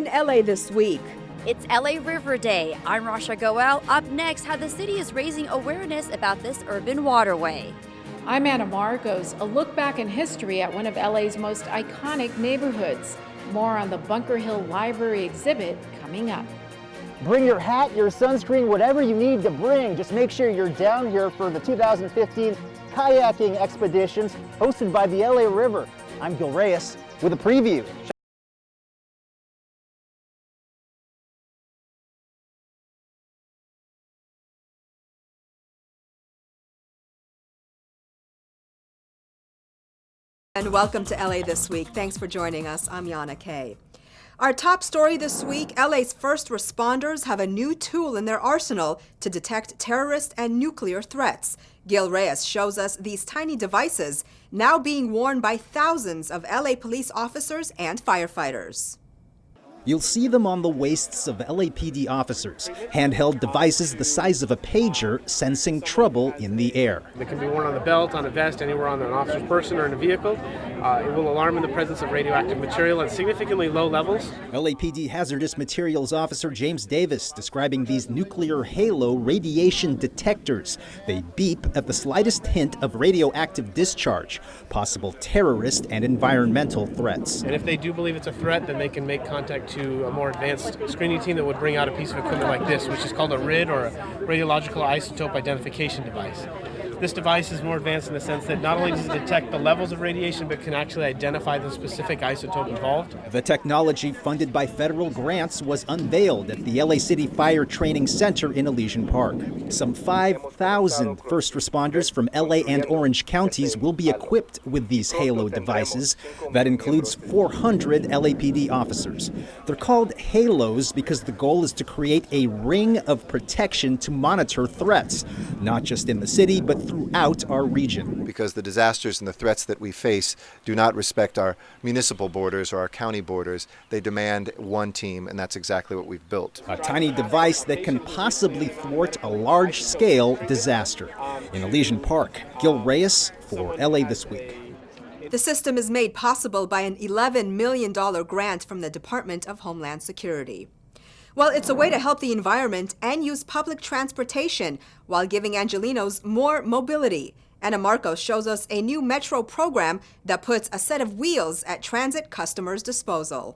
LA this week. It's LA River Day. I'm Rasha Goel. Up next, how the city is raising awareness about this urban waterway. I'm Anna Marcos. A look back in history at one of LA's most iconic neighborhoods. More on the Bunker Hill Library exhibit coming up. Bring your hat, your sunscreen, whatever you need to bring. Just make sure you're down here for the 2015 kayaking expeditions hosted by the LA River. I'm Gil Reyes with a preview. And welcome to LA This Week. Thanks for joining us. I'm Yana Kay. Our top story this week, LA's first responders have a new tool in their arsenal to detect terrorist and nuclear threats. Gil Reyes shows us these tiny devices now being worn by thousands of LA police officers and firefighters. You'll see them on the waists of LAPD officers, handheld devices the size of a pager sensing trouble in the air. They can be worn on the belt, on a vest, anywhere on an officer's person or in a vehicle. It will alarm in the presence of radioactive material at significantly low levels. LAPD Hazardous Materials Officer James Davis describing these nuclear halo radiation detectors. They beep at the slightest hint of radioactive discharge, possible terrorist and environmental threats. And if they do believe it's a threat, then they can make contact to a more advanced screening team that would bring out a piece of equipment like this, which is called a RID, or a radiological isotope identification device. This device is more advanced in the sense that not only does it detect the levels of radiation, but can actually identify the specific isotope involved. The technology, funded by federal grants, was unveiled at the LA City Fire Training Center in Elysian Park. Some 5,000 first responders from LA and Orange counties will be equipped with these Halo devices. That includes 400 LAPD officers. They're called Halos because the goal is to create a ring of protection to monitor threats, not just in the city, but throughout our region. Because the disasters and the threats that we face do not respect our municipal borders or our county borders. They demand one team, and that's exactly what we've built. A tiny device that can possibly thwart a large-scale disaster. In Elysian Park, Gil Reyes for LA This Week. The system is made possible by an $11 million grant from the Department of Homeland Security. Well, it's a way to help the environment and use public transportation while giving Angelenos more mobility. Anna Marcos shows us a new metro program that puts a set of wheels at transit customers' disposal.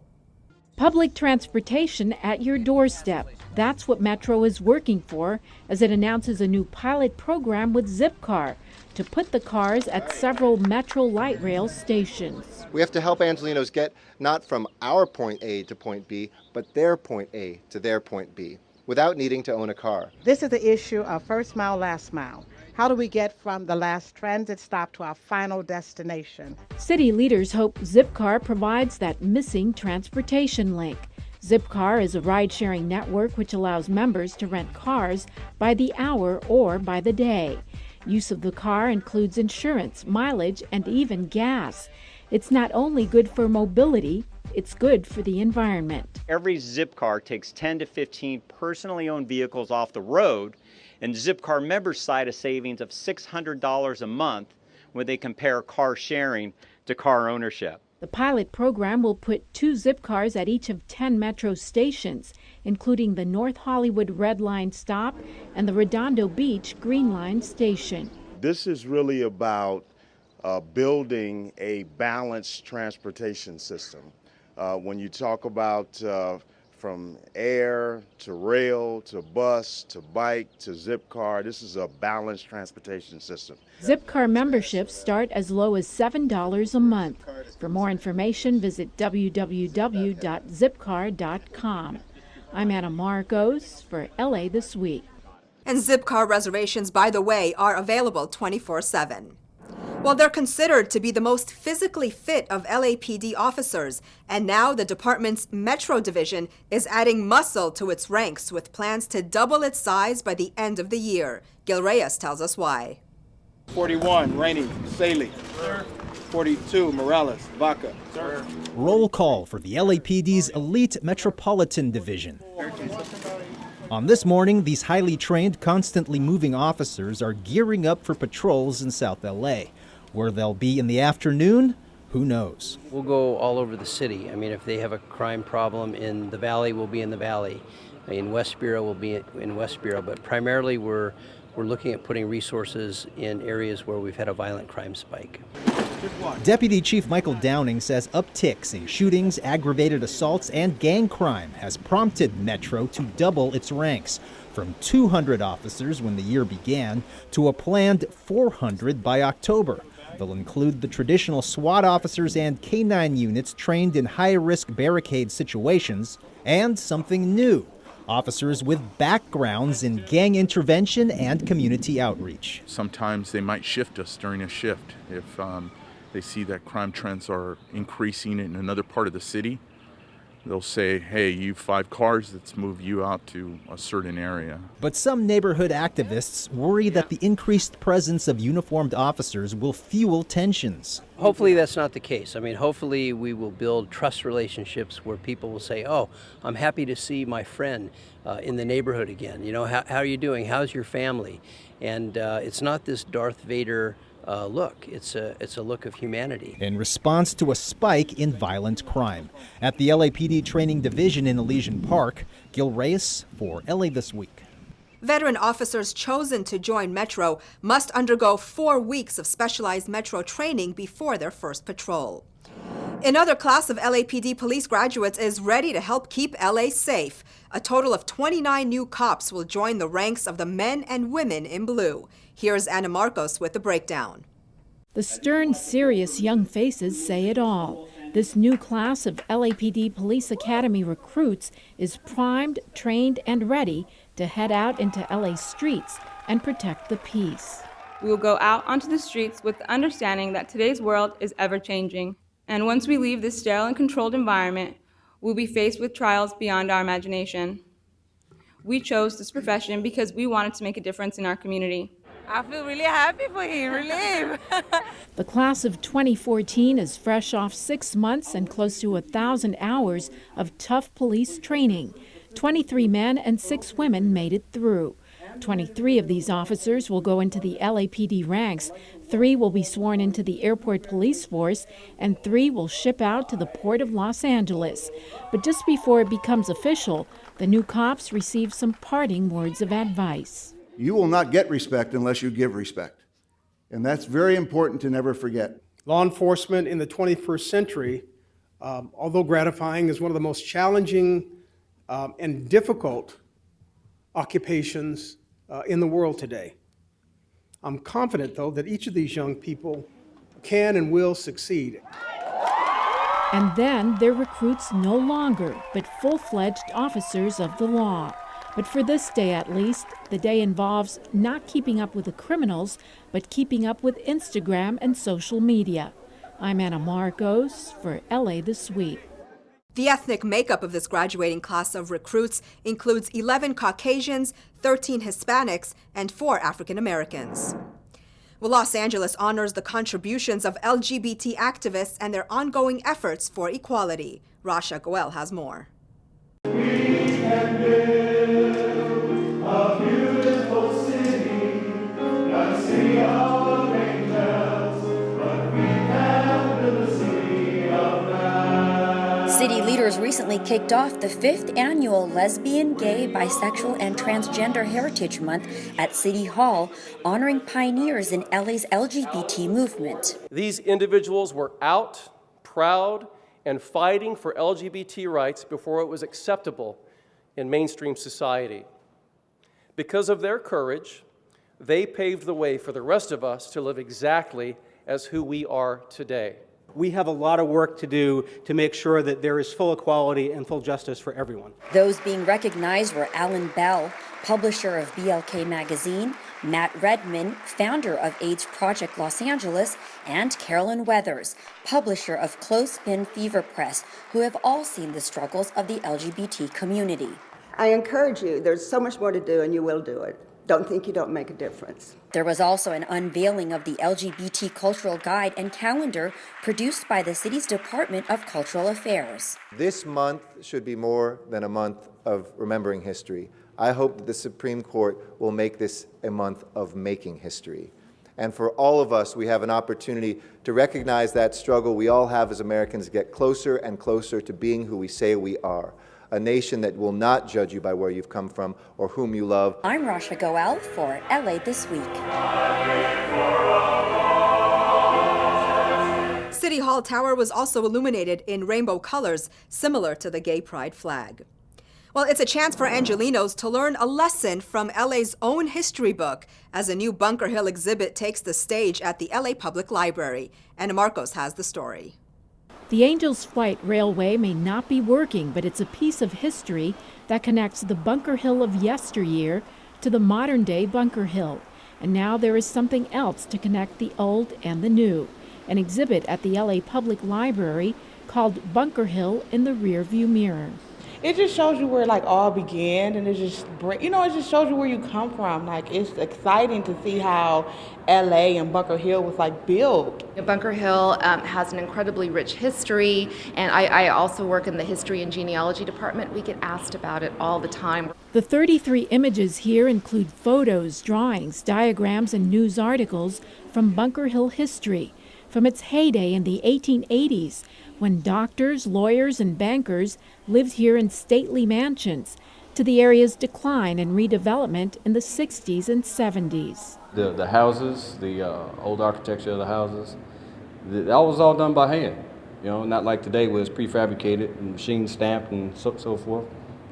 Public transportation at your doorstep. That's what Metro is working for as it announces a new pilot program with Zipcar to put the cars at several Metro light rail stations. We have to help Angelenos get not from our point A to point B, but their point A to their point B, without needing to own a car. This is the issue of first mile, last mile. How do we get from the last transit stop to our final destination? City leaders hope Zipcar provides that missing transportation link. Zipcar is a ride-sharing network which allows members to rent cars by the hour or by the day. Use of the car includes insurance, mileage, and even gas. It's not only good for mobility, it's good for the environment. Every Zipcar takes 10 to 15 personally owned vehicles off the road, and Zipcar members cite a savings of $600 a month when they compare car sharing to car ownership. The pilot program will put 2 Zipcars at each of 10 Metro stations, including the North Hollywood Red Line stop and the Redondo Beach Green Line station. This is really about building a balanced transportation system. When you talk about from air to rail to bus to bike to Zipcar, this is a balanced transportation system. Zipcar memberships start as low as $7 a month. For more information, visit www.zipcar.com. I'm Anna Marcos for LA This Week. And Zipcar reservations, by the way, are available 24/7. Well, they're considered to be the most physically fit of LAPD officers, and now the department's Metro division is adding muscle to its ranks with plans to double its size by the end of the year. Gil Reyes tells us why. 41, Rainey, Saley. 42, Morales, Vaca. Roll call for the LAPD's elite Metropolitan Division. On this morning, these highly trained, constantly moving officers are gearing up for patrols in South LA. Where they'll be in the afternoon, Who knows? We'll go all over the city. I mean, if they have a crime problem in the valley, we'll be in the valley. In West Bureau, we'll be in West Bureau. But primarily, we're looking at putting resources in areas where we've had a violent crime spike. Deputy Chief Michael Downing says upticks in shootings, aggravated assaults, and gang crime has prompted Metro to double its ranks from 200 officers when the year began to a planned 400 by October. They'll include the traditional SWAT officers and K-9 units trained in high-risk barricade situations, and something new: officers with backgrounds in gang intervention and community outreach. Sometimes they might shift us during a shift if they see that crime trends are increasing in another part of the city. They'll say, hey, you 5 cars, let's move you out to a certain area. But some neighborhood activists worry that the increased presence of uniformed officers will fuel tensions. Hopefully that's not the case. I mean, hopefully we will build trust relationships where people will say, oh, I'm happy to see my friend in the neighborhood again. You know, how are you doing? How's your family? And it's not this Darth Vader look. It's a look of humanity. In response to a spike in violent crime. At the LAPD Training Division in Elysian Park, Gil Reyes for LA This Week. Veteran officers chosen to join Metro must undergo 4 weeks of specialized Metro training before their first patrol. Another class of LAPD police graduates is ready to help keep LA safe. A total of 29 new cops will join the ranks of the men and women in blue. Here's Anna Marcos with the breakdown. The stern, serious young faces say it all. This new class of LAPD Police Academy recruits is primed, trained, and ready to head out into LA streets and protect the peace. We will go out onto the streets with the understanding that today's world is ever-changing. And once we leave this sterile and controlled environment, we'll be faced with trials beyond our imagination. We chose this profession because we wanted to make a difference in our community. I feel really happy for him, relieved. The class of 2014 is fresh off 6 months and close to 1,000 hours of tough police training. 23 men and 6 women made it through. 23 of these officers will go into the LAPD ranks, 3 will be sworn into the airport police force, and 3 will ship out to the Port of Los Angeles. But just before it becomes official, the new cops receive some parting words of advice. You will not get respect unless you give respect. And that's very important to never forget. Law enforcement in the 21st century, although gratifying, is one of the most challenging and difficult occupations in the world today. I'm confident, though, that each of these young people can and will succeed. And then they're recruits no longer, but full-fledged officers of the law. But for this day at least, the day involves not keeping up with the criminals, but keeping up with Instagram and social media. I'm Anna Marcos for LA This Week. The ethnic makeup of this graduating class of recruits includes 11 Caucasians, 13 Hispanics, and 4 African Americans. Well, Los Angeles honors the contributions of LGBT activists and their ongoing efforts for equality. Rasha Goel has more. City leaders recently kicked off the 5th annual Lesbian, Gay, Bisexual, and Transgender Heritage Month at City Hall, honoring pioneers in LA's LGBT movement. These individuals were out, proud, and fighting for LGBT rights before it was acceptable in mainstream society. Because of their courage, they paved the way for the rest of us to live exactly as who we are today. We have a lot of work to do to make sure that there is full equality and full justice for everyone. Those being recognized were Alan Bell, publisher of BLK Magazine, Matt Redman, founder of AIDS Project Los Angeles, and Carolyn Weathers, publisher of Clothespin Fever Press, who have all seen the struggles of the LGBT community. I encourage you, there's so much more to do and you will do it. Don't think you don't make a difference. There was also an unveiling of the LGBT cultural guide and calendar produced by the city's Department of Cultural Affairs. This month should be more than a month of remembering history. I hope that the Supreme Court will make this a month of making history. And for all of us, we have an opportunity to recognize that struggle we all have as Americans, get closer and closer to being who we say we are. A nation that will not judge you by where you've come from or whom you love. I'm Rasha Goel for LA This Week. City Hall Tower was also illuminated in rainbow colors, similar to the gay pride flag. Well, it's a chance for Angelenos to learn a lesson from LA's own history book as a new Bunker Hill exhibit takes the stage at the LA Public Library. Anna Marcos has the story. The Angels Flight Railway may not be working, but it's a piece of history that connects the Bunker Hill of yesteryear to the modern-day Bunker Hill. And now there is something else to connect the old and the new. An exhibit at the LA Public Library called Bunker Hill in the Rearview Mirror. It just shows you where it all began, and it just it just shows you where you come from. It's exciting to see how LA and Bunker Hill was built. Bunker Hill has an incredibly rich history, and I also work in the history and genealogy department. We get asked about it all the time. The 33 images here include photos, drawings, diagrams, and news articles from Bunker Hill history, from its heyday in the 1880s, when doctors, lawyers, and bankers lived here in stately mansions, to the area's decline and redevelopment in the 60s and 70s. The houses, the old architecture of the houses, that was all done by hand. Not like today where it's prefabricated and machine stamped and so forth.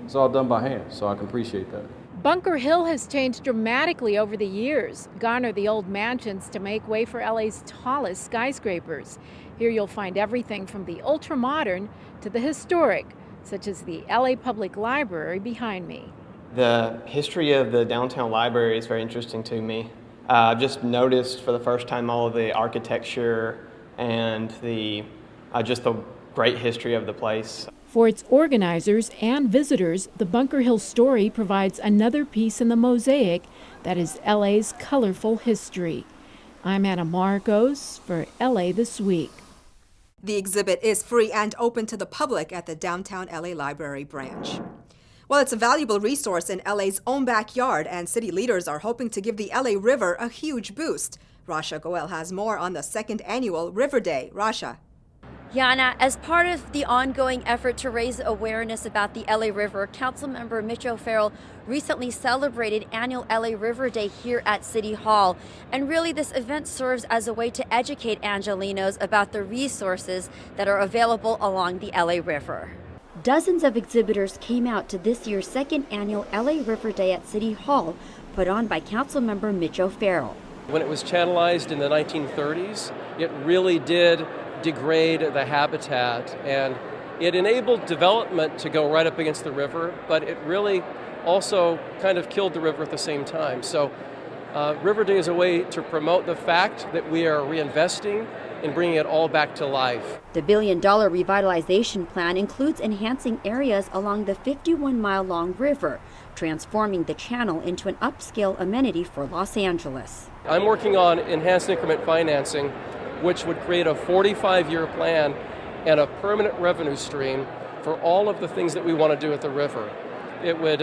It's all done by hand, so I can appreciate that. Bunker Hill has changed dramatically over the years, garnered the old mansions to make way for LA's tallest skyscrapers. Here you'll find everything from the ultra-modern to the historic, such as the LA Public Library behind me. The history of the downtown library is very interesting to me. I've just noticed for the first time all of the architecture and just the great history of the place. For its organizers and visitors, the Bunker Hill story provides another piece in the mosaic that is LA's colorful history. I'm Anna Marcos for LA This Week. The exhibit is free and open to the public at the downtown LA Library branch. Well, it's a valuable resource in LA's own backyard, and city leaders are hoping to give the LA River a huge boost. Rasha Goel has more on the second annual River Day. Rasha. Yana, as part of the ongoing effort to raise awareness about the LA River, Councilmember Mitch O'Farrell recently celebrated annual LA River Day here at City Hall. And really, this event serves as a way to educate Angelenos about the resources that are available along the LA River. Dozens of exhibitors came out to this year's second annual LA River Day at City Hall, put on by Councilmember Mitch O'Farrell. When it was channelized in the 1930s, it really did degrade the habitat, and it enabled development to go right up against the river, but it really also kind of killed the river at the same time. So River Day is a way to promote the fact that we are reinvesting and bringing it all back to life. The $1 billion revitalization plan includes enhancing areas along the 51-mile-long river, transforming the channel into an upscale amenity for Los Angeles. I'm working on enhanced increment financing, which would create a 45-year plan and a permanent revenue stream for all of the things that we want to do at the river. It would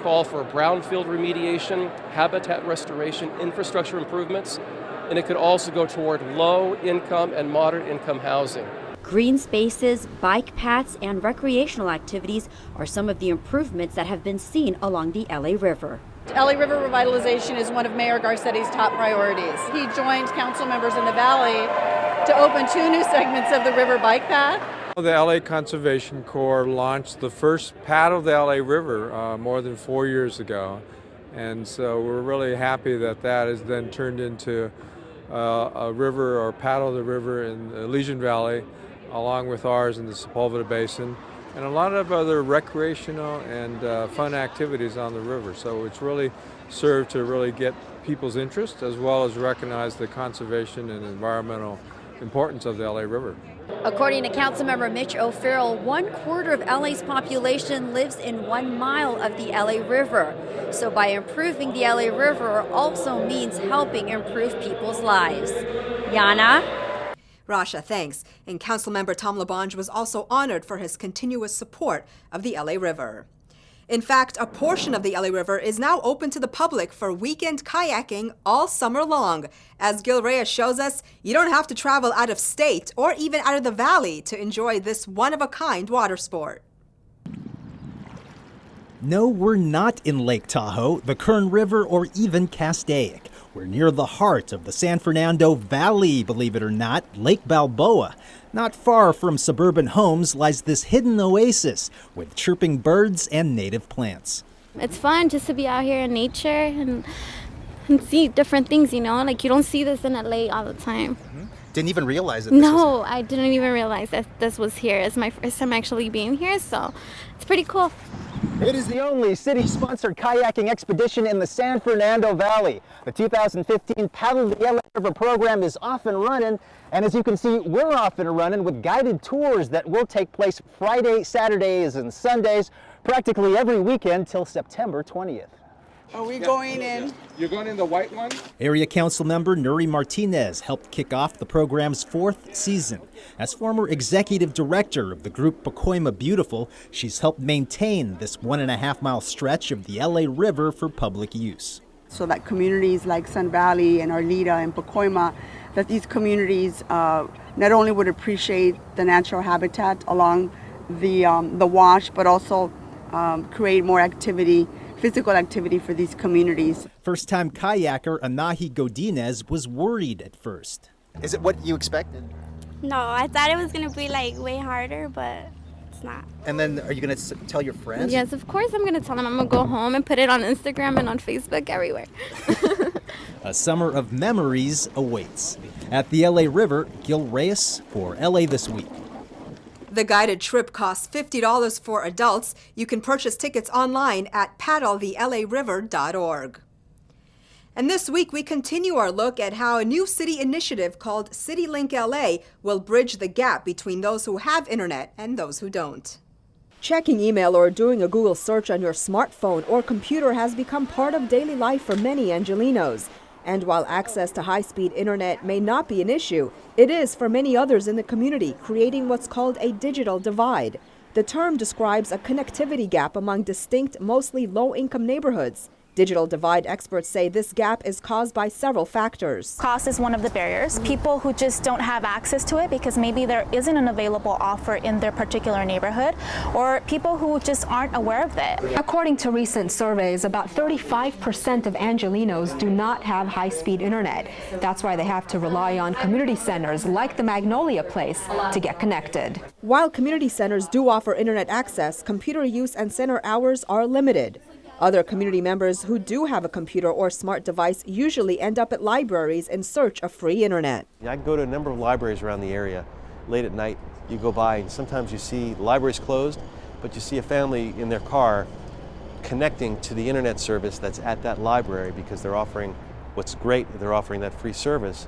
call for brownfield remediation, habitat restoration, infrastructure improvements, and it could also go toward low-income and moderate-income housing. Green spaces, bike paths, and recreational activities are some of the improvements that have been seen along the LA River. LA River revitalization is one of Mayor Garcetti's top priorities. He joined council members in the valley to open 2 new segments of the river bike path. The LA Conservation Corps launched the first paddle of the LA River more than 4 years ago. And so we're really happy that that has then turned into a river or paddle of the river in the Elysian Valley, along with ours in the Sepulveda Basin, and a lot of other recreational and fun activities on the river. So it's really served to really get people's interest as well as recognize the conservation and environmental importance of the LA River. According to Councilmember Mitch O'Farrell, 1/4 of LA's population lives in 1 mile of the LA River. So by improving the LA River also means helping improve people's lives. Yana? Rasha, thanks. And Councilmember Tom LaBonge was also honored for his continuous support of the LA River. In fact, a portion of the LA River is now open to the public for weekend kayaking all summer long. As Gil Reyes shows us, you don't have to travel out of state or even out of the valley to enjoy this one-of-a-kind water sport. No, we're not in Lake Tahoe, the Kern River, or even Castaic. We're near the heart of the San Fernando Valley, believe it or not, Lake Balboa. Not far from suburban homes lies this hidden oasis with chirping birds and native plants. It's fun just to be out here in nature and see different things, you know? Like, you don't see this in LA all the time. Didn't even realize that this was No, I didn't even realize that this was here. It's my first time actually being here, so it's pretty cool. It is the only city-sponsored kayaking expedition in the San Fernando Valley. The 2015 Paddle the LA River program is off and running, and as you can see, we're off and running with guided tours that will take place Friday, Saturdays, and Sundays, practically every weekend till September 20th. Are we going in? You're going in the white one? Area Council member Nuri Martinez helped kick off the program's 4th season. As former executive director of the group Pacoima Beautiful, she's helped maintain this 1.5-mile stretch of the LA River for public use. So that communities like Sun Valley and Arleta and Pacoima, that these communities not only would appreciate the natural habitat along the wash, but also create more activity, physical activity for these communities. First-time kayaker Anahi Godinez was worried at first. Is it what you expected? No, I thought it was going to be like way harder, but it's not. And then are you going to tell your friends? Yes, of course I'm going to tell them. I'm going to go home and put it on Instagram and on Facebook, everywhere. A summer of memories awaits. At the LA River, Gil Reyes for LA This Week. The guided trip costs $50 for adults. You can purchase tickets online at paddlethelariver.org. And this week, we continue our look at how a new city initiative called CityLink LA will bridge the gap between those who have internet and those who don't. Checking email or doing a Google search on your smartphone or computer has become part of daily life for many Angelinos. And while access to high-speed internet may not be an issue, it is for many others in the community, creating what's called a digital divide. The term describes a connectivity gap among distinct, mostly low-income neighborhoods. Digital divide experts say this gap is caused by several factors. Cost is one of the barriers. People who just don't have access to it because maybe there isn't an available offer in their particular neighborhood, or people who just aren't aware of it. According to recent surveys, about 35% of Angelinos do not have high-speed internet. That's why they have to rely on community centers like the Magnolia Place to get connected. While community centers do offer internet access, computer use and center hours are limited. Other community members who do have a computer or smart device usually end up at libraries in search of free internet. I go to a number of libraries around the area. Late at night, you go by and sometimes you see libraries closed, but you see a family in their car connecting to the internet service that's at that library because they're offering, what's great, they're offering that free service.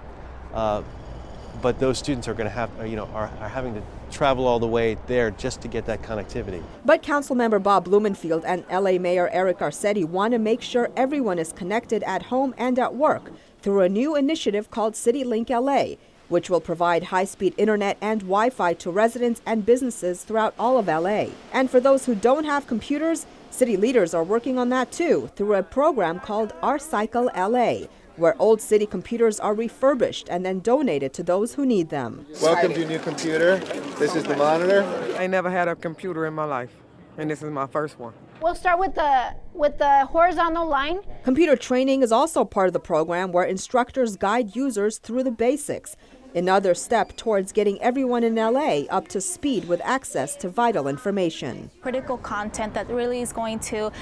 But those students are going to have, are having to travel all the way there just to get that connectivity. But Councilmember Bob Blumenfield and LA Mayor Eric Garcetti want to make sure everyone is connected at home and at work through a new initiative called CityLink LA, which will provide high-speed internet and Wi-Fi to residents and businesses throughout all of LA. And for those who don't have computers, city leaders are working on that too through a program called Our Cycle LA, where old city computers are refurbished and then donated to those who need them. Welcome to your new computer. This is the monitor. I never had a computer in my life, and this is my first one. We'll start with the horizontal line. Computer training is also part of the program where instructors guide users through the basics, another step towards getting everyone in LA up to speed with access to vital information. Critical content that really is going to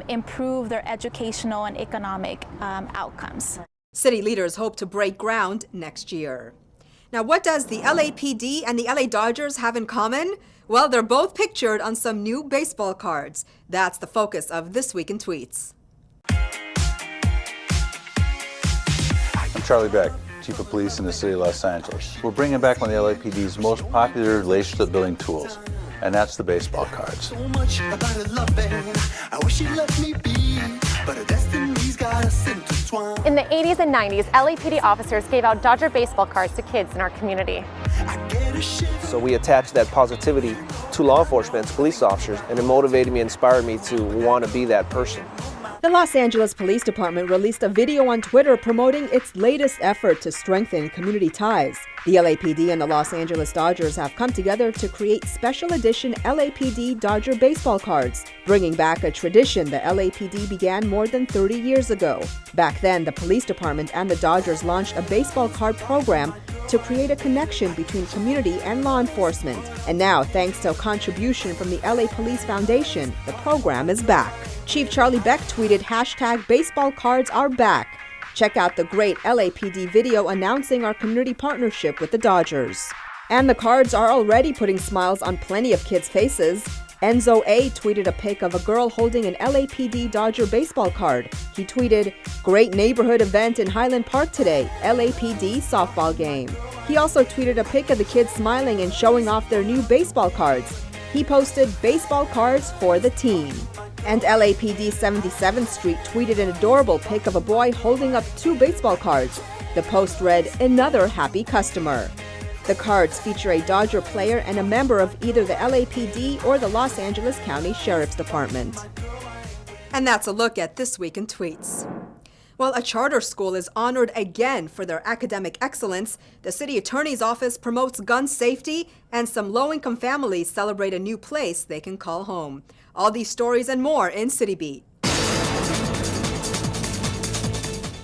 improve their educational and economic outcomes. City leaders hope to break ground next year. Now, what does the LAPD and the LA Dodgers have in common? Well, they're both pictured on some new baseball cards. That's the focus of This Week in Tweets. I'm Charlie Beck, Chief of Police in the City of Los Angeles. We're bringing back one of the LAPD's most popular relationship building tools, and that's the baseball cards. So much about loving. I wish you let me be, but destiny's got us into In the 80s and 90s, LAPD officers gave out Dodger baseball cards to kids in our community. So we attached that positivity to law enforcement, police officers, and it motivated me, inspired me to want to be that person. The Los Angeles Police Department released a video on Twitter promoting its latest effort to strengthen community ties. The LAPD and the Los Angeles Dodgers have come together to create special edition LAPD Dodger baseball cards, bringing back a tradition the LAPD began more than 30 years ago. Back then, the police department and the Dodgers launched a baseball card program to create a connection between community and law enforcement. And now, thanks to a contribution from the LA Police Foundation, the program is back. Chief Charlie Beck tweeted #baseball cards are back. Check out the great LAPD video announcing our community partnership with the Dodgers. And the cards are already putting smiles on plenty of kids' faces. Enzo A. tweeted a pic of a girl holding an LAPD Dodger baseball card. He tweeted, "Great neighborhood event in Highland Park today, LAPD softball game." He also tweeted a pic of the kids smiling and showing off their new baseball cards. He posted, "Baseball cards for the team." And LAPD 77th Street tweeted an adorable pic of a boy holding up 2 baseball cards. The post read, "Another happy customer." The cards feature a Dodger player and a member of either the LAPD or the Los Angeles County Sheriff's Department. And that's a look at This Week in Tweets. Well, a charter school is honored again for their academic excellence. The city attorney's office promotes gun safety, and some low-income families celebrate a new place they can call home. All these stories and more in CityBeat.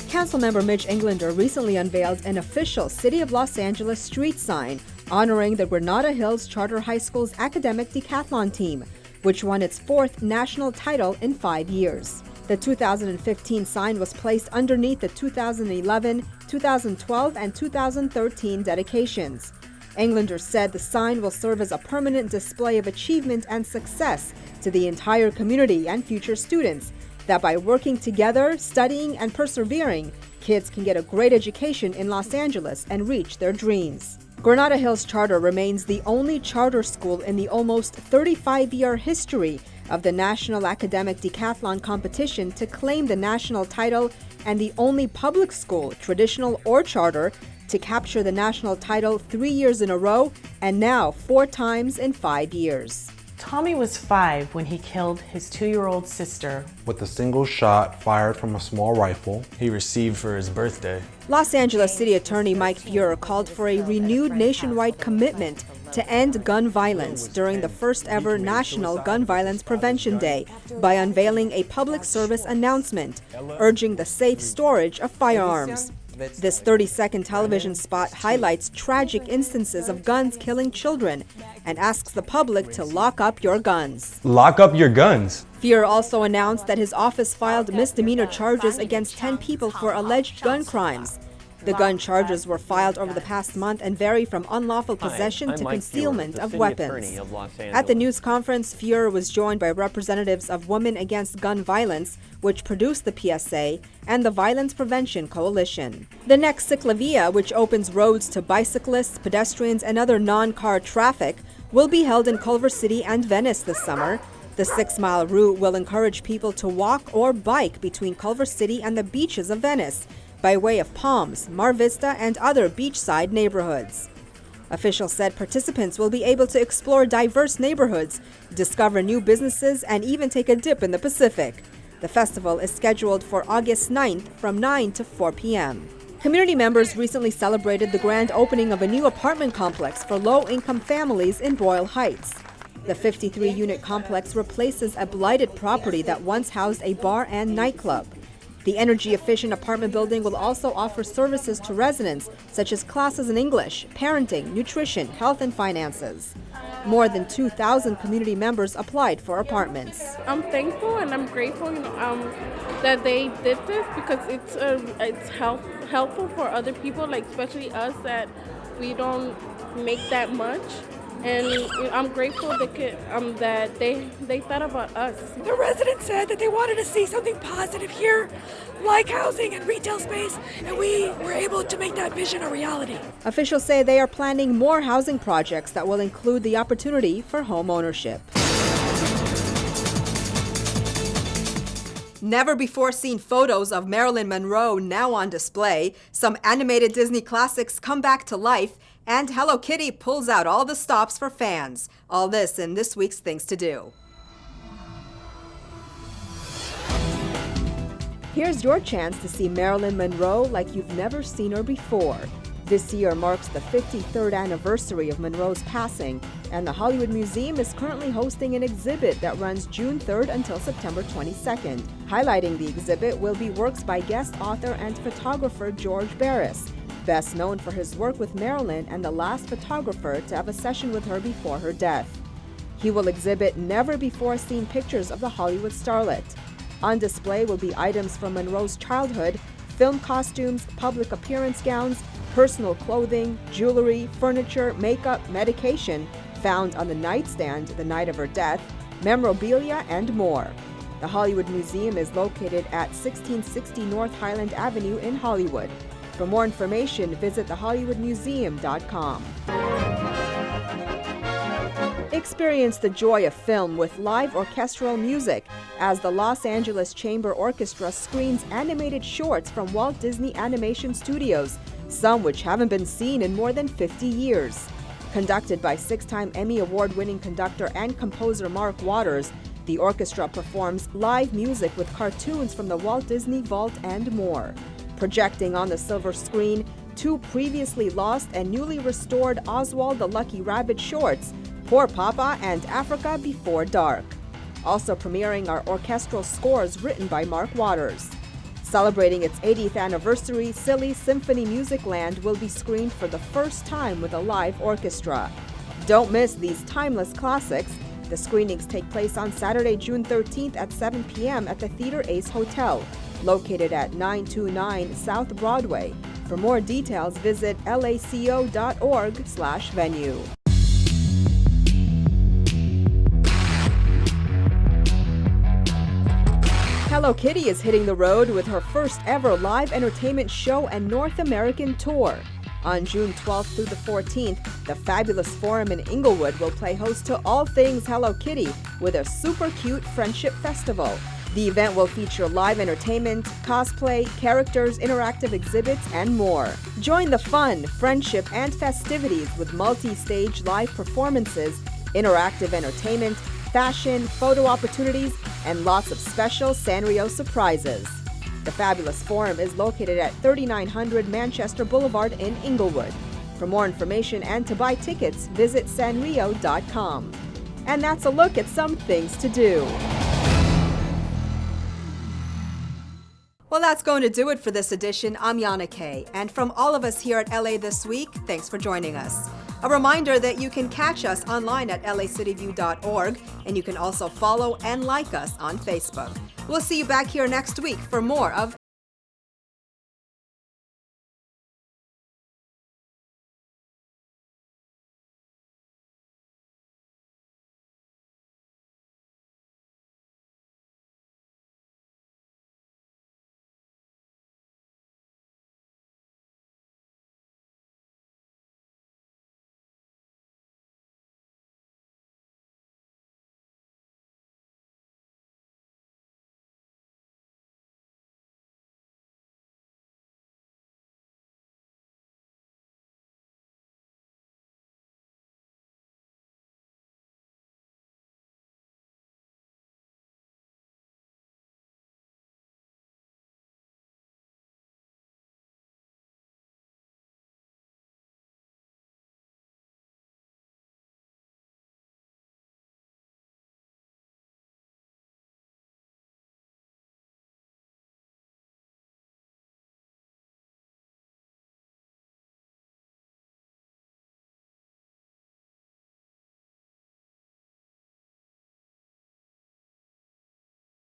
Councilmember Mitch Englander recently unveiled an official City of Los Angeles street sign honoring the Granada Hills Charter High School's academic decathlon team, which won its 4th national title in 5 years. The 2015 sign was placed underneath the 2011, 2012, and 2013 dedications. Englander said the sign will serve as a permanent display of achievement and success to the entire community and future students, that by working together, studying, and persevering, kids can get a great education in Los Angeles and reach their dreams. Granada Hills Charter remains the only charter school in the almost 35-year history of the National Academic Decathlon Competition to claim the national title, and the only public school, traditional or charter, to capture the national title 3 years in a row, and now 4 times in 5 years. Tommy was 5 when he killed his 2-year-old sister with a single shot fired from a small rifle he received for his birthday. Los Angeles City Attorney Mike Feuer called for a renewed nationwide commitment to end gun violence during the first ever National Gun Violence Prevention Day by unveiling a public service announcement urging the safe storage of firearms. This 30-second television spot highlights tragic instances of guns killing children and asks the public to lock up your guns. Lock up your guns. Feuer also announced that his office filed misdemeanor charges against 10 people for alleged gun crimes. The gun charges were filed over the past month and vary from unlawful possession to concealment of weapons. At the news conference, Feuer was joined by representatives of Women Against Gun Violence, which produced the PSA, and the Violence Prevention Coalition. The next Ciclivia, which opens roads to bicyclists, pedestrians, and other non-car traffic, will be held in Culver City and Venice this summer. The 6-mile route will encourage people to walk or bike between Culver City and the beaches of Venice, by way of Palms, Mar Vista, and other beachside neighborhoods. Officials said participants will be able to explore diverse neighborhoods, discover new businesses, and even take a dip in the Pacific. The festival is scheduled for August 9th from 9 to 4 p.m. Community members recently celebrated the grand opening of a new apartment complex for low-income families in Boyle Heights. The 53-unit complex replaces a blighted property that once housed a bar and nightclub. The energy-efficient apartment building will also offer services to residents, such as classes in English, parenting, nutrition, health, and finances. More than 2,000 community members applied for apartments. I'm thankful and I'm grateful, that they did this, because it's helpful for other people, like especially us that we don't make that much. And I'm grateful that they thought about us. The residents said that they wanted to see something positive here, like housing and retail space, and we were able to make that vision a reality. Officials say they are planning more housing projects that will include the opportunity for home ownership. Never-before-seen photos of Marilyn Monroe now on display, some animated Disney classics come back to life, and Hello Kitty pulls out all the stops for fans. All this in this week's Things to Do. Here's your chance to see Marilyn Monroe like you've never seen her before. This year marks the 53rd anniversary of Monroe's passing, and the Hollywood Museum is currently hosting an exhibit that runs June 3rd until September 22nd. Highlighting the exhibit will be works by guest author and photographer George Barris, best known for his work with Marilyn and the last photographer to have a session with her before her death. He will exhibit never-before-seen pictures of the Hollywood starlet. On display will be items from Monroe's childhood, film costumes, public appearance gowns, personal clothing, jewelry, furniture, makeup, medication found on the nightstand the night of her death, memorabilia, and more. The Hollywood Museum is located at 1660 North Highland Avenue in Hollywood. For more information, visit thehollywoodmuseum.com. Experience the joy of film with live orchestral music as the Los Angeles Chamber Orchestra screens animated shorts from Walt Disney Animation Studios, some which haven't been seen in more than 50 years. Conducted by six-time Emmy Award-winning conductor and composer Mark Waters, the orchestra performs live music with cartoons from the Walt Disney Vault and more. Projecting on the silver screen, two previously lost and newly restored Oswald the Lucky Rabbit shorts, Poor Papa and Africa Before Dark. Also premiering are orchestral scores written by Mark Waters. Celebrating its 80th anniversary, Silly Symphony Musicland will be screened for the first time with a live orchestra. Don't miss these timeless classics. The screenings take place on Saturday, June 13th at 7 p.m. at the Theater Ace Hotel, located at 929 South Broadway. For more details, visit laco.org/venue. Hello Kitty is hitting the road with her first ever live entertainment show and North American tour. On June 12th through the 14th, the Fabulous Forum in Inglewood will play host to all things Hello Kitty with a super cute friendship festival. The event will feature live entertainment, cosplay, characters, interactive exhibits, and more. Join the fun, friendship, and festivities with multi-stage live performances, interactive entertainment, fashion, photo opportunities, and lots of special Sanrio surprises. The Fabulous Forum is located at 3900 Manchester Boulevard in Inglewood. For more information and to buy tickets, visit sanrio.com. And that's a look at some things to do. Well, that's going to do it for this edition. I'm Yana Kay, and from all of us here at LA This Week, thanks for joining us. A reminder that you can catch us online at lacitybeview.org, and you can also follow and like us on Facebook. We'll see you back here next week for more of